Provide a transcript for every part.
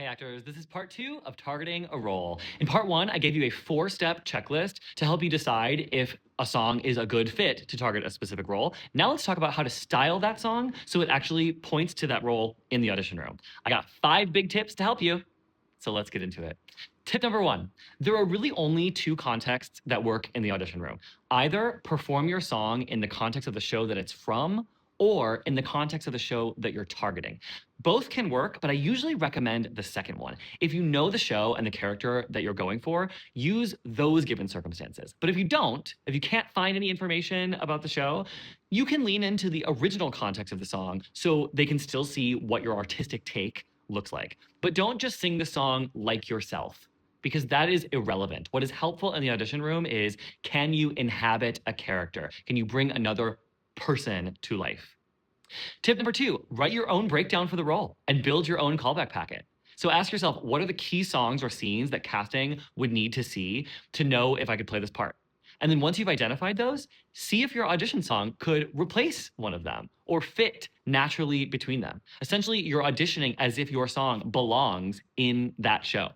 Hey actors, this is part 2 of targeting a role. In part 1, I gave you a 4-step checklist to help you decide if a song is a good fit to target a specific role. Now let's talk about how to style that song so it actually points to that role in the audition room. I got 5 big tips to help you, so let's get into it. Tip number 1, there are really only 2 contexts that work in the audition room. Either perform your song in the context of the show that it's from, or in the context of the show that you're targeting. Both can work, but I usually recommend the second one. If you know the show and the character that you're going for, use those given circumstances. But if you don't, if you can't find any information about the show, you can lean into the original context of the song so they can still see what your artistic take looks like. But don't just sing the song like yourself, because that is irrelevant. What is helpful in the audition room is, can you inhabit a character? Can you bring another person to life? Tip number 2, write your own breakdown for the role and build your own callback packet. So ask yourself, what are the key songs or scenes that casting would need to see to know if I could play this part? And then once you've identified those, see if your audition song could replace one of them or fit naturally between them. Essentially, you're auditioning as if your song belongs in that show.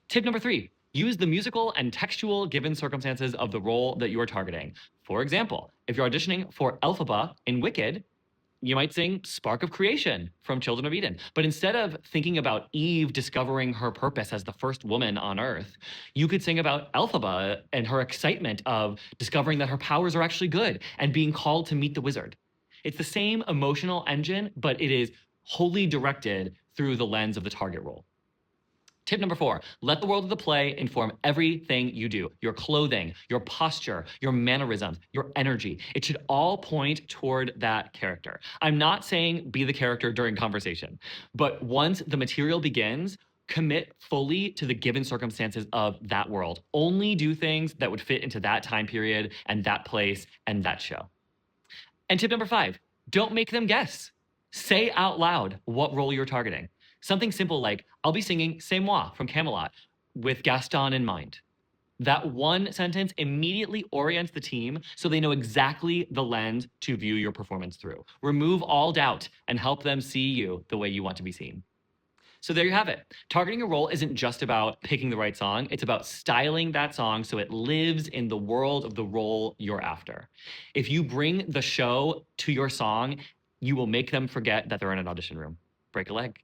Tip number 3, use the musical and textual given circumstances of the role that you are targeting. For example, if you're auditioning for Elphaba in Wicked, you might sing Spark of Creation from Children of Eden. But instead of thinking about Eve discovering her purpose as the first woman on Earth, you could sing about Elphaba and her excitement of discovering that her powers are actually good and being called to meet the wizard. It's the same emotional engine, but it is wholly directed through the lens of the target role. Tip number 4, let the world of the play inform everything you do. Your clothing, your posture, your mannerisms, your energy. It should all point toward that character. I'm not saying be the character during conversation, but once the material begins, commit fully to the given circumstances of that world. Only do things that would fit into that time period and that place and that show. And tip number 5, don't make them guess. Say out loud what role you're targeting. Something simple like, I'll be singing C'est moi from Camelot with Gaston in mind. That one sentence immediately orients the team so they know exactly the lens to view your performance through. Remove all doubt and help them see you the way you want to be seen. So there you have it. Targeting a role isn't just about picking the right song. It's about styling that song so it lives in the world of the role you're after. If you bring the show to your song, you will make them forget that they're in an audition room. Break a leg.